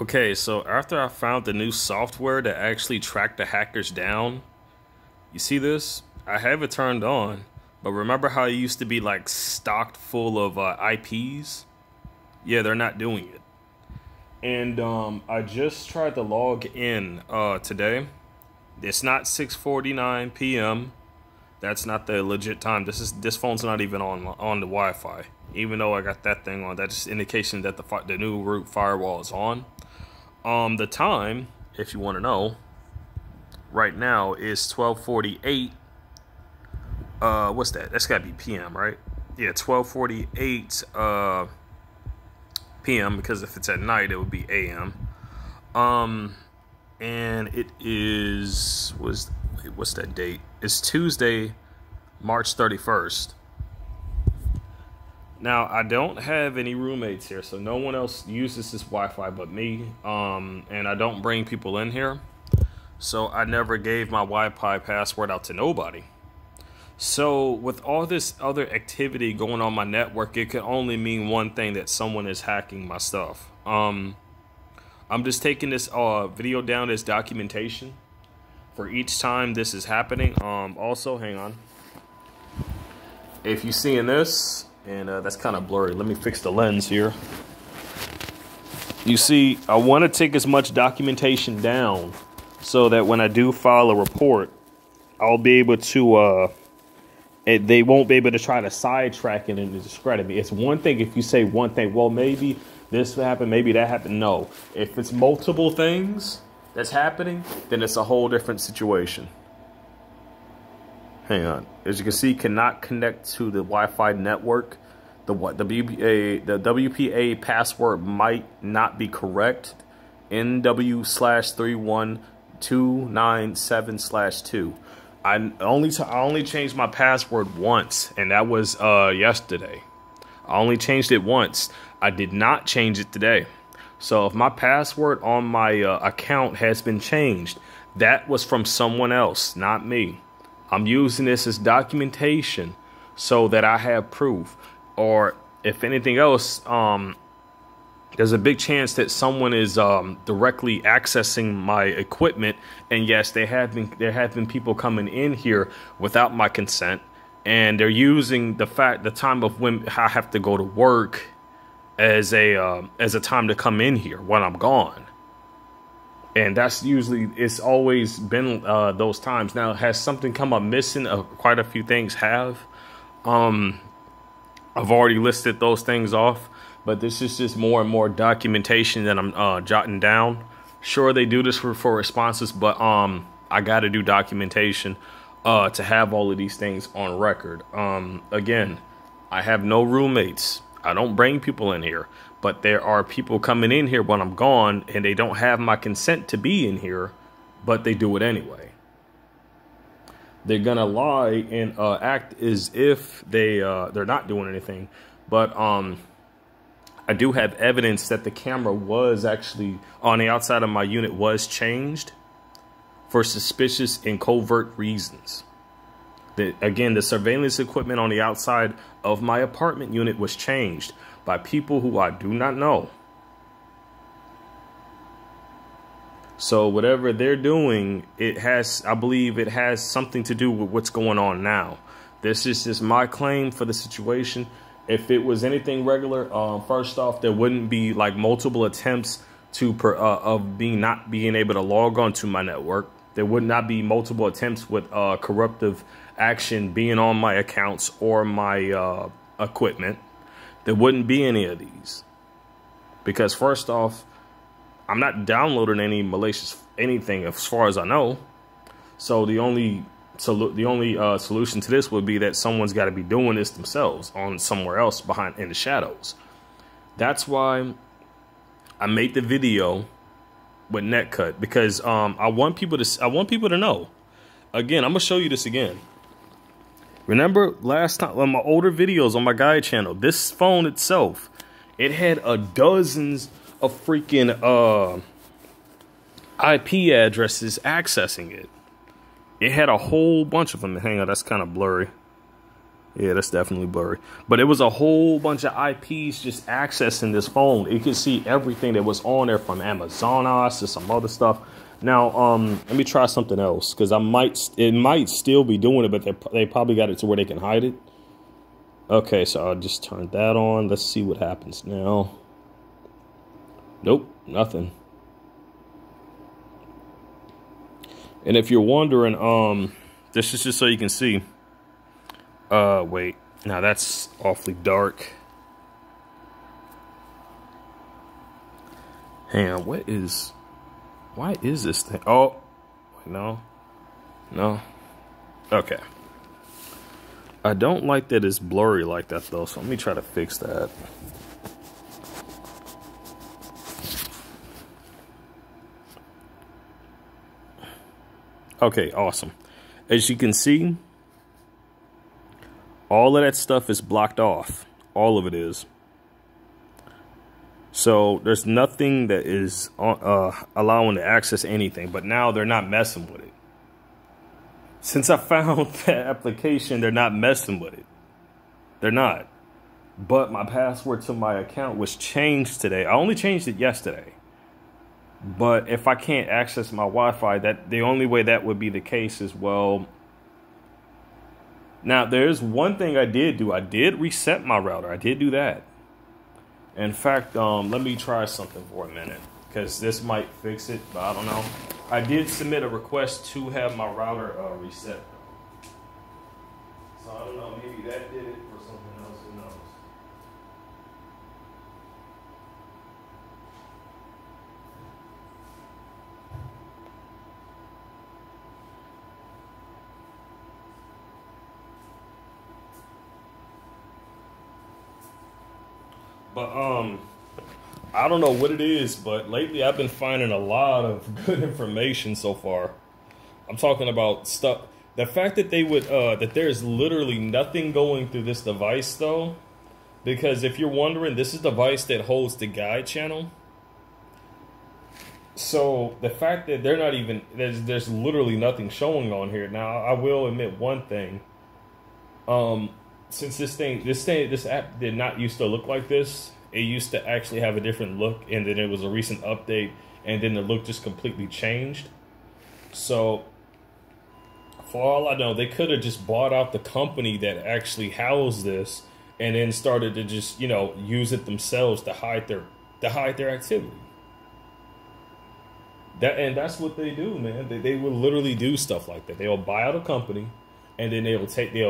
Okay, so after I found the new software that actually tracked the hackers down, you see this? I have it turned on, but remember how it used to be like stocked full of IPs? Yeah, they're not doing it. And I just tried to log in today. It's not 6:49 p.m. That's not the legit time. This phone's not even on the Wi-Fi. Even though I got that thing on, that's just indication that the new root firewall is on. The time, if you want to know, right now is 12:48. What's that? That's gotta be PM, right? Yeah, 12:48 PM, because if it's at night it would be AM. And it is what's that date? It's Tuesday, March 31st. Now, I don't have any roommates here, so no one else uses this Wi-Fi but me. And I don't bring people in here, so I never gave my Wi-Fi password out to nobody. So with all this other activity going on my network, it can only mean one thing: that someone is hacking my stuff. I'm just taking this video down as documentation for each time this is happening. Also, hang on. If you're seeing this, and that's kind of blurry, let me fix the lens here. You see, I want to take as much documentation down so that when I do file a report, I'll be able to, they won't be able to try to sidetrack it and discredit me. It's one thing if you say one thing, well, maybe this happened, maybe that happened. No, if it's multiple things that's happening, then it's a whole different situation. Hang on. As you can see, cannot connect to the Wi-Fi network. The WPA password might not be correct. NW/31297/2. I only changed my password once, and that was yesterday. I only changed it once. I did not change it today. So if my password on my account has been changed, that was from someone else, not me. I'm using this as documentation so that I have proof. Or if anything else, there's a big chance that someone is directly accessing my equipment. And yes, there have been people coming in here without my consent, and they're using the time of when I have to go to work as a time to come in here when I'm gone. And that's usually, it's always been those times. Now, has something come up missing? Quite a few things have. I've already listed those things off, but this is just more and more documentation that I'm jotting down. Sure, they do this for responses, but I got to do documentation to have all of these things on record. Again, I have no roommates. I don't bring people in here, but there are people coming in here when I'm gone, and they don't have my consent to be in here, but they do it anyway. They're gonna lie and act as if they're not doing anything, but I do have evidence that the camera was actually on the outside of my unit was changed for suspicious and covert reasons. Again, the surveillance equipment on the outside of my apartment unit was changed by people who I do not know. So whatever they're doing, I believe it has something to do with what's going on now. This is just my claim for the situation. If it was anything regular, first off, there wouldn't be like multiple attempts not being able to log on to my network. There would not be multiple attempts with corruptive action being on my accounts or my equipment. There wouldn't be any of these, because first off, I'm not downloading any malicious anything as far as I know. So the only solution to this would be that someone's got to be doing this themselves on somewhere else behind in the shadows. That's why I made the video with Netcut, because I want people to know. Again, I'm gonna show you this again. Remember last time on my older videos on my guide channel, this phone itself, it had dozens of freaking IP addresses accessing it. It had a whole bunch of them. Hang on, that's kind of blurry. Yeah, that's definitely blurry. But it was a whole bunch of IPs just accessing this phone. You could see everything that was on there from Amazonas to some other stuff. Now, let me try something else because it might still be doing it, but they probably got it to where they can hide it. Okay, so I'll just turn that on. Let's see what happens now. Nope, nothing. And if you're wondering, this is just so you can see. Wait. Now that's awfully dark. Hang on, why is this thing? Oh, wait, no. Okay. I don't like that it's blurry like that though, so let me try to fix that. Okay, awesome. As you can see, all of that stuff is blocked off. All of it is. So there's nothing that is allowing to access anything. But now they're not messing with it. Since I found that application, they're not messing with it. They're not. But my password to my account was changed today. I only changed it yesterday. But if I can't access my Wi-Fi, the only way that would be the case is, well... Now, there's one thing I did do. I did reset my router. I did do that. In fact, let me try something for a minute, because this might fix it, but I don't know. I did submit a request to have my router reset. So I don't know, maybe that did it or something else, who knows. But I don't know what it is, but lately I've been finding a lot of good information so far. I'm talking about stuff. The fact that they would that there's literally nothing going through this device though, because if you're wondering, this is the device that holds the guide channel. So the fact that they're not even there's literally nothing showing on here. Now I will admit one thing. Since this app did not used to look like this, it used to actually have a different look, and then it was a recent update, and then the look just completely changed. So, for all I know, they could have just bought out the company that actually housed this, and then started to just, you know, use it themselves to hide their activity. That's what they do, man. They will literally do stuff like that. They will buy out a company. And then they'll take the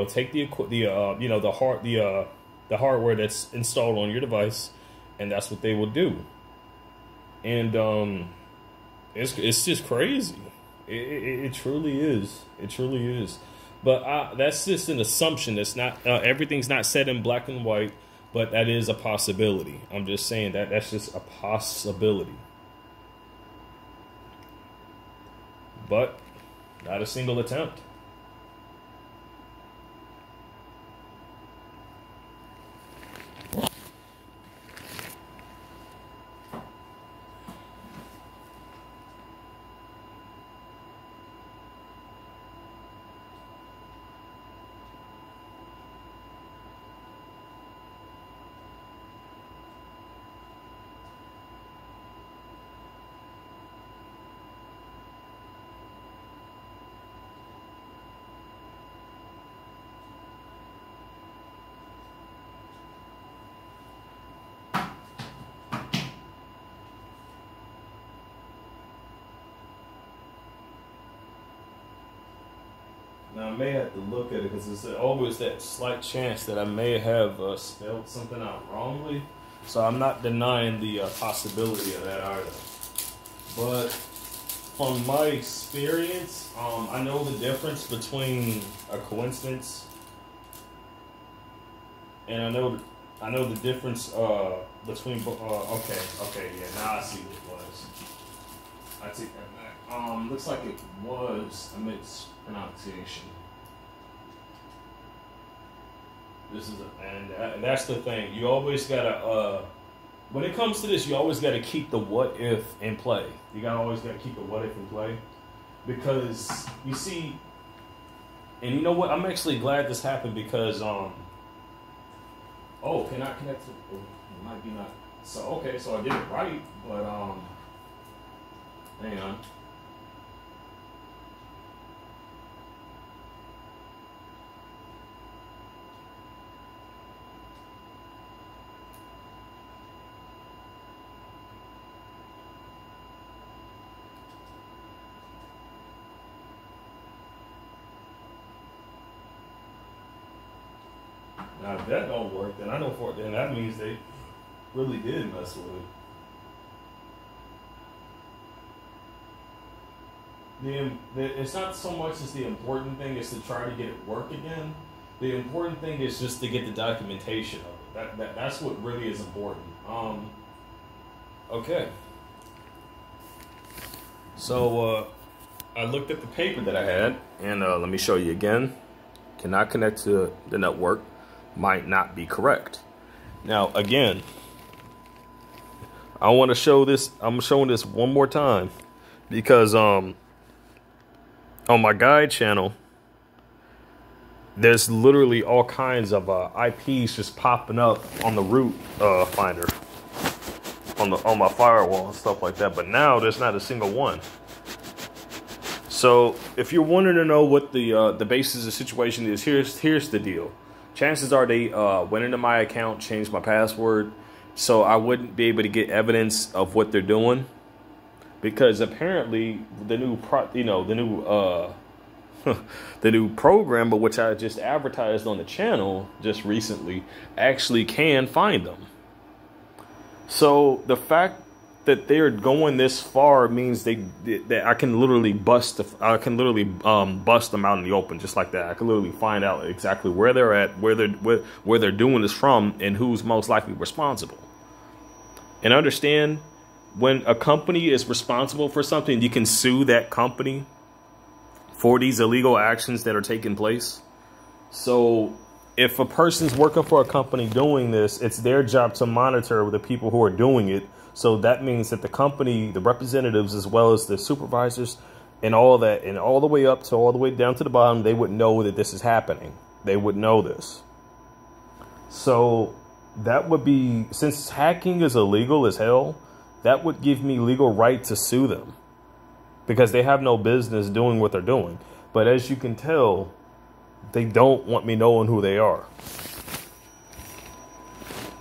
hardware that's installed on your device, and that's what they will do. And it's just crazy. It truly is. It truly is. But that's just an assumption. That's not everything's not set in black and white, but that is a possibility. I'm just saying that's just a possibility. But not a single attempt. Now, I may have to look at it because there's always that slight chance that I may have spelled something out wrongly. So I'm not denying the possibility of that either. But from my experience, I know the difference between a coincidence and I know the difference between okay, yeah, now I see what it was. I take that back. Looks like it was a mispronunciation. This is and that's the thing. You always gotta when it comes to this, you always gotta keep the what if in play. You always gotta keep the what if in play, because you see, and you know what? I'm actually glad this happened because Oh, cannot connect to. Oh, it might be not. So okay, so I did it right, but hang on. Now if that don't work, then I know for it. Then that means they really did mess with it. It's not so much as the important thing is to try to get it work again. The important thing is just to get the documentation of it. That's what really is important. Okay. So I looked at the paper that I had, and let me show you again. Cannot connect to the network. Might not be correct. Now again, I want to show this. I'm showing this one more time because on my guide channel, there's literally all kinds of IPs just popping up on the root finder on my firewall and stuff like that. But now there's not a single one. So if you're wanting to know what the basis of the situation is, here's the deal. Chances are they went into my account, changed my password, so I wouldn't be able to get evidence of what they're doing, because apparently the new the new program, but which I just advertised on the channel just recently, actually can find them. So the fact that they're going this far means that I can literally bust them out in the open just like that. I can literally find out exactly where they're at, where they're doing this from, and who's most likely responsible. And understand, when a company is responsible for something, you can sue that company for these illegal actions that are taking place. So if a person's working for a company doing this, it's their job to monitor the people who are doing it. So that means that the company, the representatives, as well as the supervisors and all that, and all the way up to all the way down to the bottom, they would know that this is happening. They would know this. So that would be, since hacking is illegal as hell, that would give me legal right to sue them, because they have no business doing what they're doing. But as you can tell, they don't want me knowing who they are.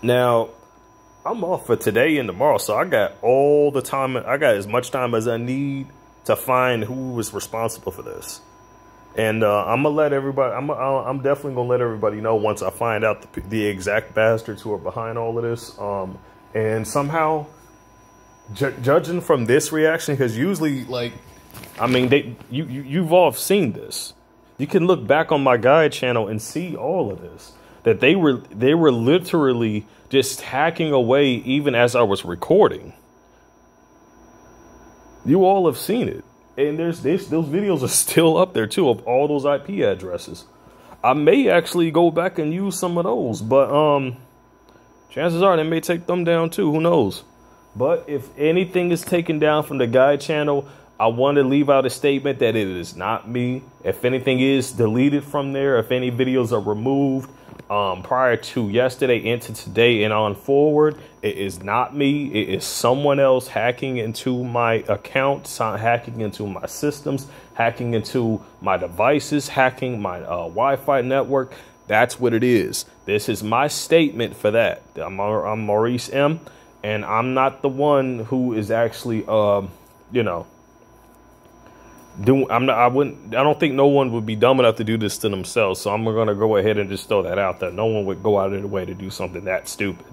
Now, I'm off for today and tomorrow, so I got all the time. I got as much time as I need to find who was responsible for this. And I'm gonna let everybody. I'm definitely gonna let everybody know once I find out the exact bastards who are behind all of this. And somehow, judging from this reaction, because usually, like, I mean, you've all seen this. You can look back on my guide channel and see all of this. That they were literally just hacking away even as I was recording. You all have seen it. And those videos are still up there too, of all those IP addresses. I may actually go back and use some of those, but chances are they may take them down too. Who knows? But if anything is taken down from the guide channel, I want to leave out a statement that it is not me. If anything is deleted from there, if any videos are removed prior to yesterday into today and on forward, it is not me. It is someone else hacking into my account, hacking into my systems, hacking into my devices, hacking my Wi-Fi network. That's what it is. This is my statement for that. I'm Maurice M, and I'm not the one who is actually, you know, I don't think no one would be dumb enough to do this to themselves. So I'm going to go ahead and just throw that out there. No one would go out of their way to do something that stupid.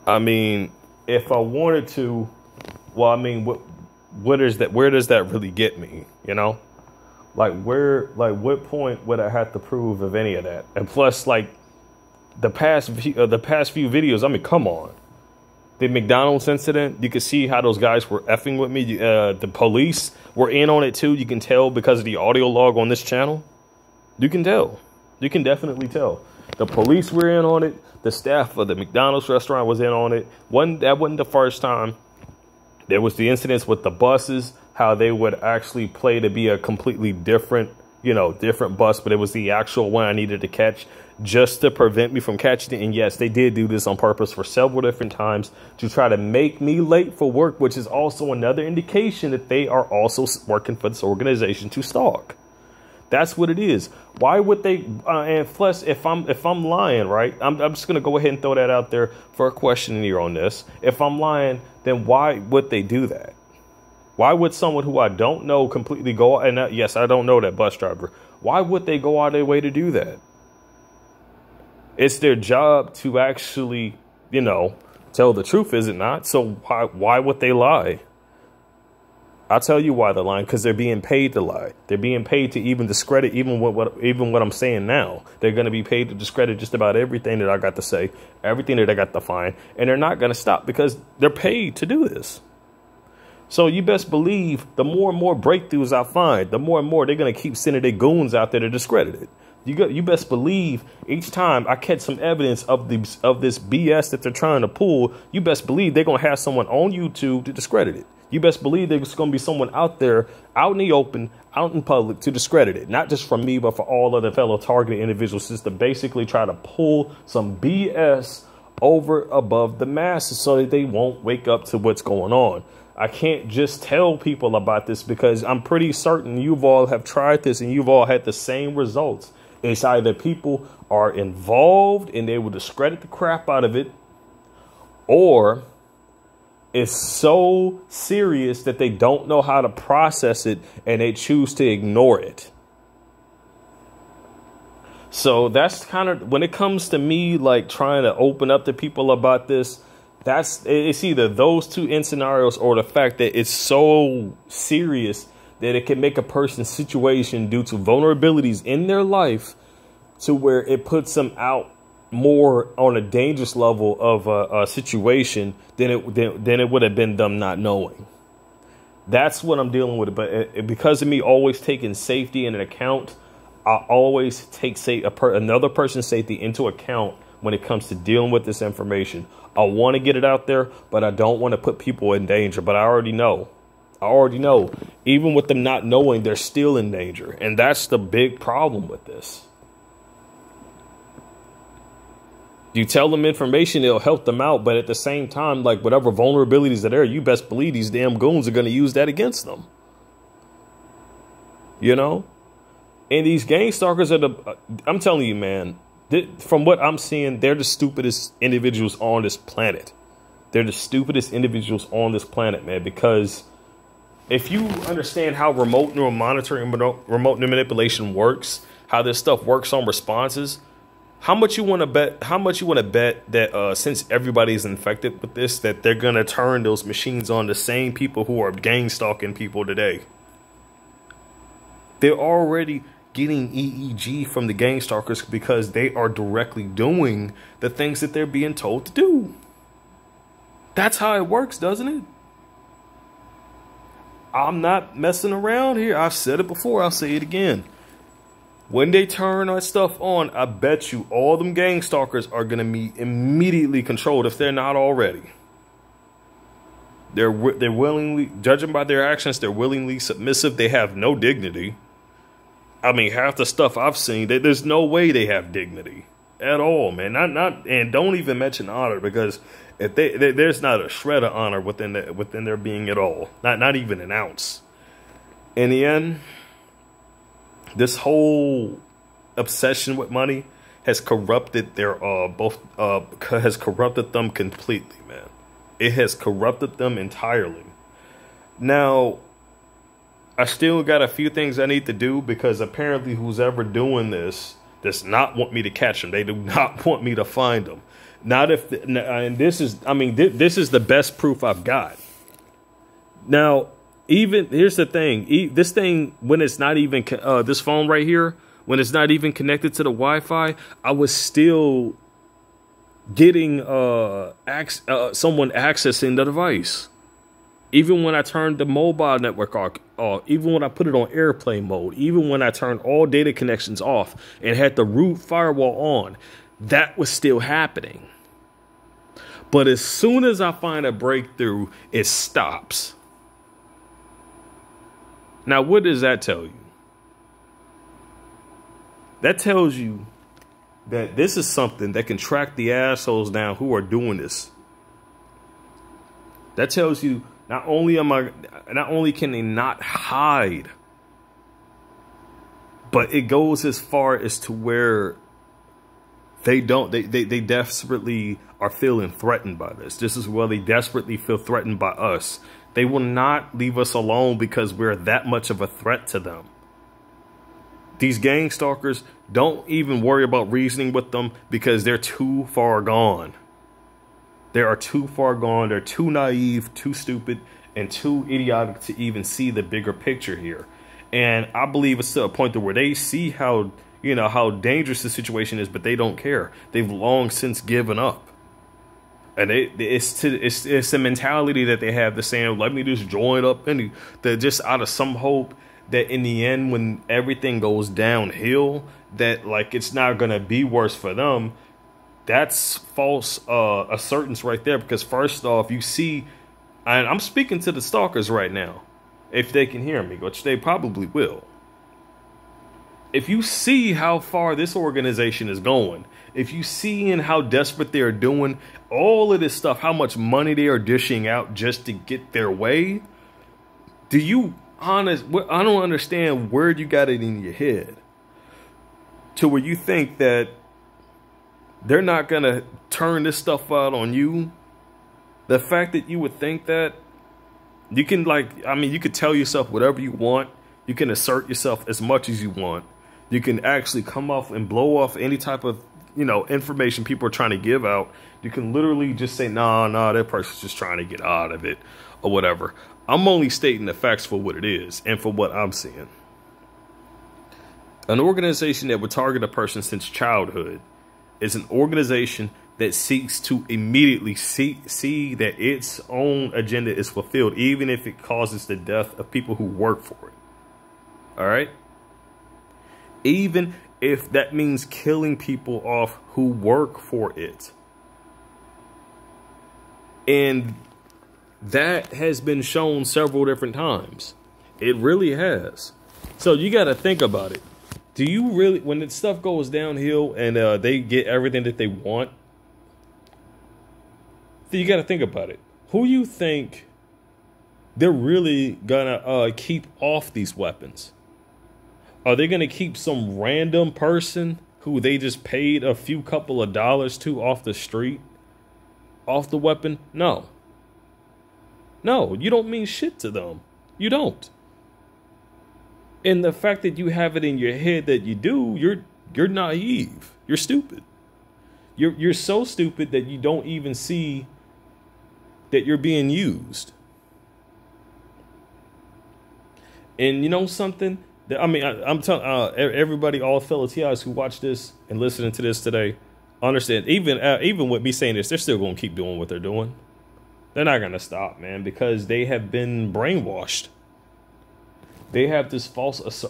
I mean, if I wanted to, well, I mean, what is that? Where does that really get me? You know, what point would I have to prove of any of that? And plus, like the past few videos, I mean, come on. The McDonald's incident, you can see how those guys were effing with me. The police were in on it too. You can tell because of the audio log on this channel. You can tell. You can definitely tell. The police were in on it. The staff of the McDonald's restaurant was in on it. That wasn't the first time. There was the incidents with the buses, how they would actually play to be a completely different, different bus, but it was the actual one I needed to catch just to prevent me from catching it. And yes, they did do this on purpose for several different times to try to make me late for work, which is also another indication that they are also working for this organization to stalk. That's what it is. Why would they? And plus, if I'm lying, right? I'm just gonna go ahead and throw that out there for a question here on this. If I'm lying, then why would they do that? Why would someone who I don't know completely go? And yes, I don't know that bus driver. Why would they go out of their way to do that? It's their job to actually, tell the truth, is it not? So why would they lie? I'll tell you why they're lying, because they're being paid to lie. They're being paid to even discredit even what I'm saying now. They're going to be paid to discredit just about everything that I got to say, everything that I got to find, and they're not going to stop because they're paid to do this. So you best believe the more and more breakthroughs I find, the more and more they're going to keep sending their goons out there to discredit it. You best believe each time I catch some evidence of this BS that they're trying to pull, you best believe they're going to have someone on YouTube to discredit it. You best believe there's going to be someone out there, out in the open, out in public to discredit it. Not just from me, but for all of the fellow targeted individuals, just to basically try to pull some BS over above the masses so that they won't wake up to what's going on. I can't just tell people about this because I'm pretty certain you've all have tried this and you've all had the same results. It's either people are involved and they will discredit the crap out of it, or it's so serious that they don't know how to process it and they choose to ignore it. So that's kind of when it comes to me, like trying to open up to people about this. It's either those two scenarios or the fact that it's so serious that it can make a person's situation due to vulnerabilities in their life to where it puts them out more on a dangerous level of a situation than it would have been them not knowing. That's what I'm dealing with. But because of me always taking safety in an account, I always take another person's safety into account when it comes to dealing with this information. I want to get it out there, but I don't want to put people in danger. But I already know. Even with them not knowing, they're still in danger. And that's the big problem with this. You tell them information, it'll help them out. But at the same time, like whatever vulnerabilities are there, you best believe these damn goons are going to use that against them. And these gang stalkers I'm telling you, man, from what I'm seeing, they're the stupidest individuals on this planet. They're the stupidest individuals on this planet, man, because if you understand how remote neural monitoring, remote manipulation works, how this stuff works on responses, how much you want to bet that since everybody's infected with this, that they're going to turn those machines on the same people who are gang stalking people today? They're already getting EEG from the gang stalkers because they are directly doing the things that they're being told to do. That's how it works, doesn't it? I'm not messing around here. I've said it before. I'll say it again. When they turn that stuff on, I bet you all them gang stalkers are going to be immediately controlled if they're not already. They're willingly, judging by their actions, they're willingly submissive. They have no dignity. I mean, half the stuff I've seen, there's no way they have dignity at all, man. And don't even mention honor, because if there's not a shred of honor within their being at all, not even an ounce. In the end, this whole obsession with money has corrupted has corrupted them completely, man. It has corrupted them entirely. Now, I still got a few things I need to do, because apparently who's ever doing this does not want me to catch them. They do not want me to find them. Not if, and this is the best proof I've got. Now, here's the thing. This thing, when it's not even, this phone right here, when it's not even connected to the Wi-Fi, I was still getting someone accessing the device. Even when I turned the mobile network off, even when I put it on airplane mode, even when I turned all data connections off and had the root firewall on, that was still happening. But as soon as I find a breakthrough, it stops. Now, what does that tell you? That tells you that this is something that can track the assholes down who are doing this. That tells you not only can they not hide, but it goes as far as to where they desperately are feeling threatened by this. This is where they desperately feel threatened by us. They will not leave us alone because we're that much of a threat to them. These gang stalkers, don't even worry about reasoning with them because they're too far gone. They are too far gone. They're too naive, too stupid, and too idiotic to even see the bigger picture here. And I believe it's to a point to where they see how, you know, how dangerous the situation is, but they don't care. They've long since given up. And it's a mentality that they have, the saying, let me just join up, and they're just out of some hope that in the end, when everything goes downhill, that like it's not gonna be worse for them. That's false assertions right there. Because first off, you see, and I'm speaking to the stalkers right now, if they can hear me, which they probably will. If you see how far this organization is going, if you see in how desperate they are doing all of this stuff, how much money they are dishing out just to get their way, I don't understand where you got it in your head to where you think that they're not going to turn this stuff out on you. The fact that you would think that, you can you could tell yourself whatever you want. You can assert yourself as much as you want. You can actually come off and blow off any type of, you know, information people are trying to give out. You can literally just say, nah, that person's just trying to get out of it or whatever. I'm only stating the facts for what it is and for what I'm seeing. An organization that would target a person since childhood is an organization that seeks to immediately see that its own agenda is fulfilled, even if it causes the death of people who work for it. All right? Even if that means killing people off who work for it. And that has been shown several different times. It really has. So you got to think about it. Do you really, when the stuff goes downhill and they get everything that they want, you got to think about it. Who you think they're really gonna keep off these weapons? Are they gonna keep some random person who they just paid a few couple of dollars to off the street, off the weapon? No. No, you don't mean shit to them. You don't. And the fact that you have it in your head that you do, you're naive. You're stupid. You're so stupid that you don't even see that you're being used. And you know something? I mean, I'm telling everybody, all fellow TIs who watch this and listening to this today, understand. Even with me saying this, they're still going to keep doing what they're doing. They're not going to stop, man, because they have been brainwashed. They have this false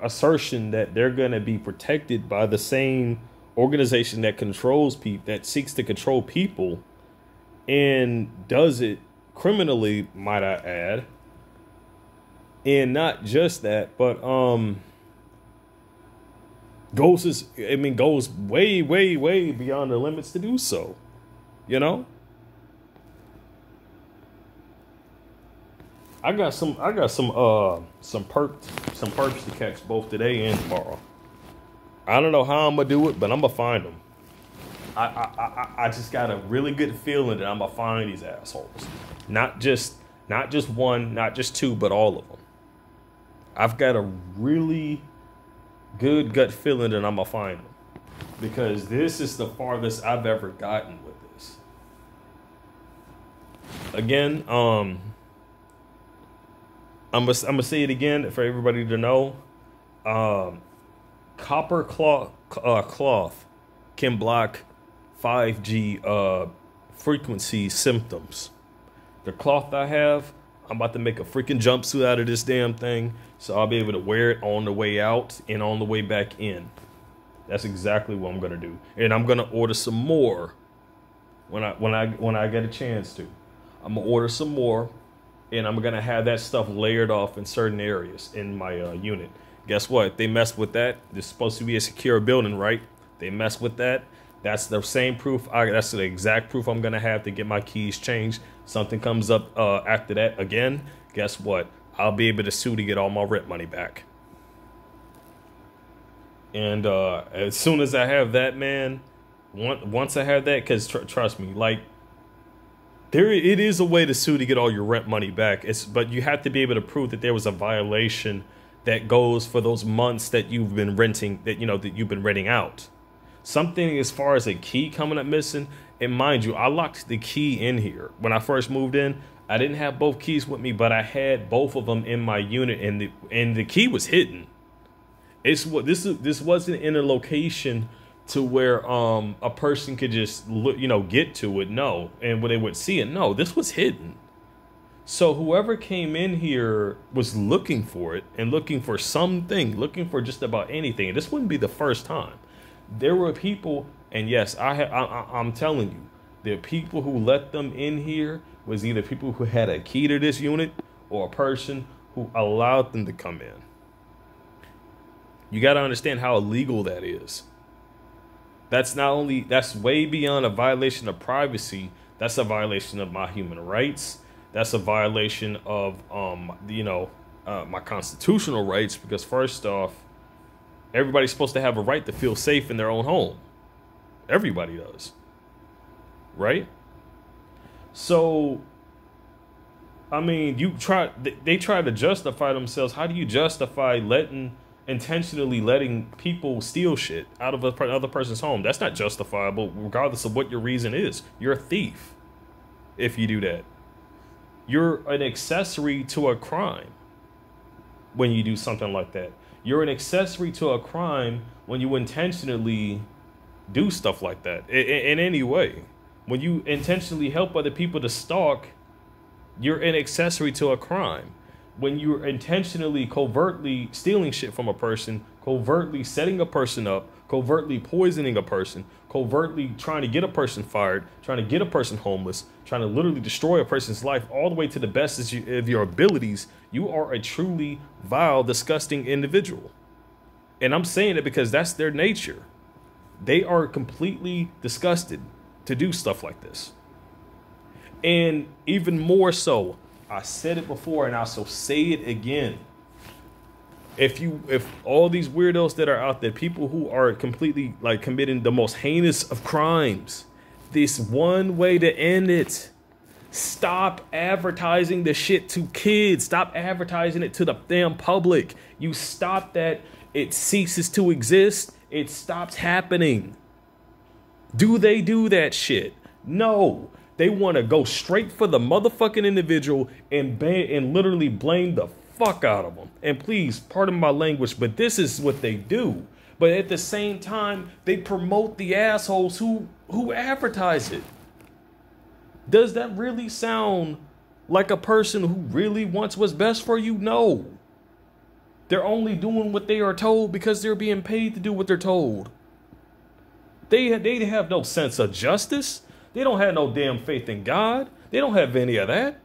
assertion that they're going to be protected by the same organization that controls people, that seeks to control people, and does it criminally, might I add. And not just that, but goes way, way, way beyond the limits to do so. You know? I got some perps to catch both today and tomorrow. I don't know how I'm gonna do it, but I'm gonna find them. I just got a really good feeling that I'm gonna find these assholes. Not just one, not just two, but all of them. I've got a really good gut feeling that I'm gonna find them, because this is the farthest I've ever gotten with this. Again, I'm gonna say it again for everybody to know. Copper cloth can block 5G frequency symptoms. The cloth I have, I'm about to make a freaking jumpsuit out of this damn thing, so I'll be able to wear it on the way out and on the way back in. That's exactly what I'm gonna do, and I'm gonna order some more when I get a chance to. I'm gonna order some more, and I'm gonna have that stuff layered off in certain areas in my unit. Guess what? They messed with that. This is supposed to be a secure building, right? They messed with that. That's the same proof. That's the exact proof I'm going to have to get my keys changed. Something comes up after that again. Guess what? I'll be able to sue to get all my rent money back. And as soon as I have that, man, once I have that, because trust me, like, it is a way to sue to get all your rent money back. But you have to be able to prove that there was a violation that goes for those months that you've been renting, that you've been renting out. Something as far as a key coming up missing, and mind you, I locked the key in here when I first moved in. I didn't have both keys with me, but I had both of them in my unit, and the key was hidden. This wasn't in a location to where a person could just get to it. No, and where they would see it. No, this was hidden. So whoever came in here was looking for it and looking for something, looking for just about anything. And this wouldn't be the first time. There were people, and yes, I'm telling you, the people who let them in here was either people who had a key to this unit or a person who allowed them to come in. You got to understand how illegal that is. That's way beyond a violation of privacy. That's a violation of my human rights. That's a violation of, my constitutional rights, because first off, everybody's supposed to have a right to feel safe in their own home. Everybody does. Right? So, I mean, they try to justify themselves. How do you justify intentionally letting people steal shit out of another person's home? That's not justifiable, regardless of what your reason is. You're a thief if you do that. You're an accessory to a crime when you do something like that. You're an accessory to a crime when you intentionally do stuff like that in any way. When you intentionally help other people to stalk, you're an accessory to a crime. When you're intentionally, covertly stealing shit from a person, covertly setting a person up, covertly poisoning a person, covertly trying to get a person fired, trying to get a person homeless, trying to literally destroy a person's life all the way to the best of your abilities, you are a truly vile, disgusting individual. And I'm saying it because that's their nature. They are completely disgusted to do stuff like this. And even more so, I said it before and I'll so say it again. If all these weirdos that are out there, people who are completely like committing the most heinous of crimes, this one way to end it: stop advertising the shit to kids. Stop advertising it to the damn public. You stop that, it ceases to exist. It stops happening. Do they do that shit? No. They want to go straight for the motherfucking individual and literally blame the fuck out of them. And please, pardon my language, but this is what they do. But at the same time, they promote the assholes who advertise it. Does that really sound like a person who really wants what's best for you? No. They're only doing what they are told because they're being paid to do what they're told. They have no sense of justice. They don't have no damn faith in God. They don't have any of that.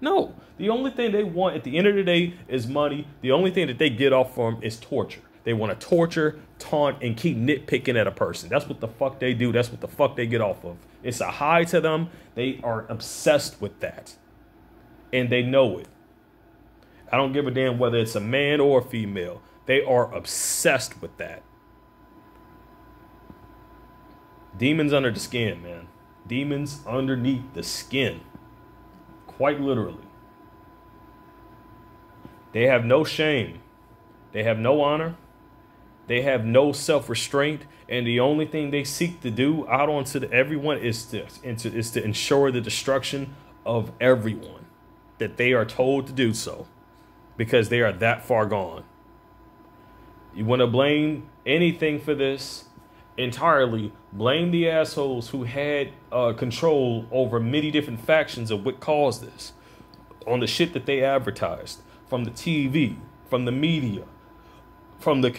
No. The only thing they want at the end of the day is money. The only thing that they get off from is torture. They want to torture, taunt, and keep nitpicking at a person. That's what the fuck they do. That's what the fuck they get off of. It's a high to them. They are obsessed with that. And they know it. I don't give a damn whether it's a man or a female. They are obsessed with that. Demons under the skin, man. Demons underneath the skin. Quite literally. They have no shame. They have no honor. They have no self-restraint. And the only thing they seek to do out onto everyone is to ensure the destruction of everyone that they are told to do so. Because they are that far gone. You want to blame anything for this? Entirely blame the assholes who had control over many different factions of what caused this, on the shit that they advertised, from the TV, from the media, from the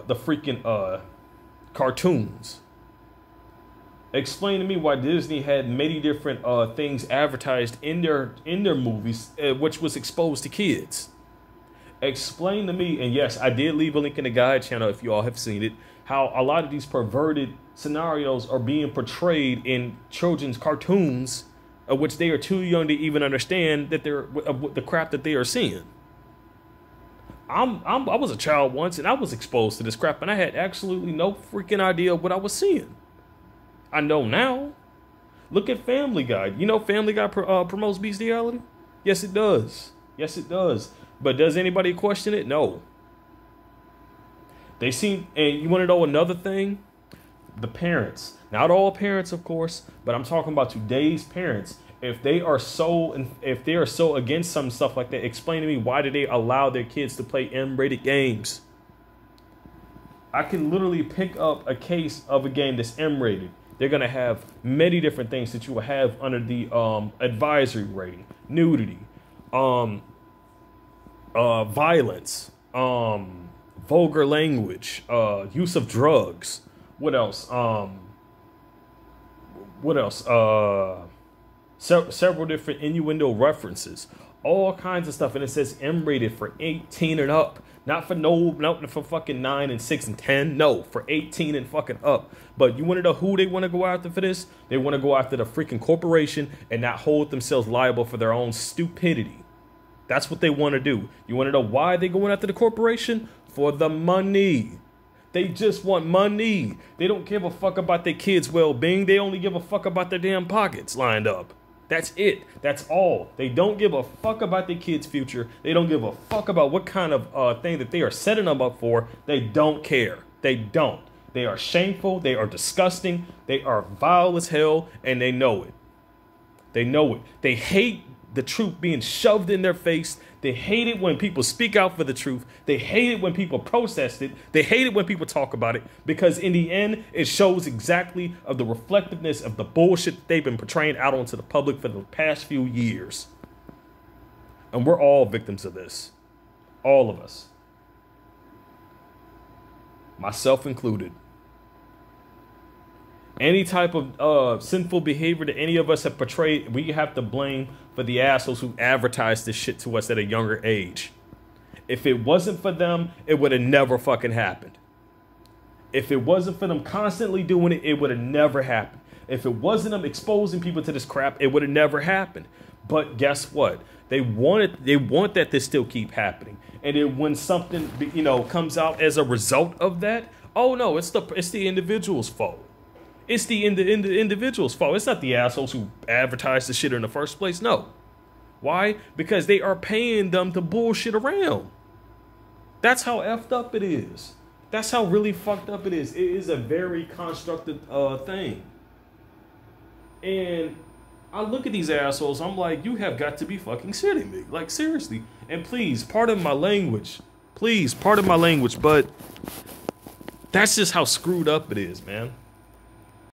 freaking cartoons. Explain to me why Disney had many different things advertised in their movies, which was exposed to kids. Explain to me, and yes, I did leave a link in the guide channel if you all have seen it, how a lot of these perverted scenarios are being portrayed in children's cartoons, of which they are too young to even understand that they're the crap that they are seeing. I was a child once, and I was exposed to this crap, and I had absolutely no freaking idea what I was seeing. I know now. Look at Family Guy. You know Family Guy promotes bestiality? Yes, it does. Yes, it does. But does anybody question it? No. They seem, and you want to know another thing? The parents. Not all parents, of course, but I'm talking about today's parents. If they are so against some stuff like that, explain to me, why do they allow their kids to play M-rated games? I can literally pick up a case of a game that's M-rated. They're going to have many different things that you will have under the advisory rating. Nudity, violence, vulgar language, use of drugs. What else? Several different innuendo references, all kinds of stuff. And it says M-rated for 18 and up. Not for fucking 9 and 6 and 10. No, for 18 and fucking up. But you want to know who they want to go after for this? They want to go after the freaking corporation and not hold themselves liable for their own stupidity. That's what they want to do. You want to know why they're going after the corporation? For the money. They just want money. They don't give a fuck about their kids' well-being. They only give a fuck about their damn pockets lined up. That's it. That's all. They don't give a fuck about their kids' future. They don't give a fuck about what kind of thing that they are setting them up for. They don't care. They don't. They are shameful. They are disgusting. They are vile as hell, and they know it. They know it. They hate the truth being shoved in their face. They hate it when people speak out for the truth. They hate it when people protest it. They hate it when people talk about it, because in the end, it shows exactly of the reflectiveness of the bullshit that they've been portraying out onto the public for the past few years. And we're all victims of this. All of us. Myself included. Any type of sinful behavior that any of us have portrayed, we have to blame for the assholes who advertised this shit to us at a younger age. If it wasn't for them, it would have never fucking happened. If it wasn't for them constantly doing it, it would have never happened. If it wasn't them exposing people to this crap, it would have never happened. But guess what? They want that to still keep happening. And then when something, comes out as a result of that, oh no, it's the individual's fault. It's the individual's fault. It's not the assholes who advertised the shit in the first place. No. Why? Because they are paying them to bullshit around. That's how effed up it is. That's how really fucked up it is. It is a very constructed thing. And I look at these assholes. I'm like, you have got to be fucking shitting me. Like, seriously. And please, pardon my language. Please, pardon my language. But that's just how screwed up it is, man.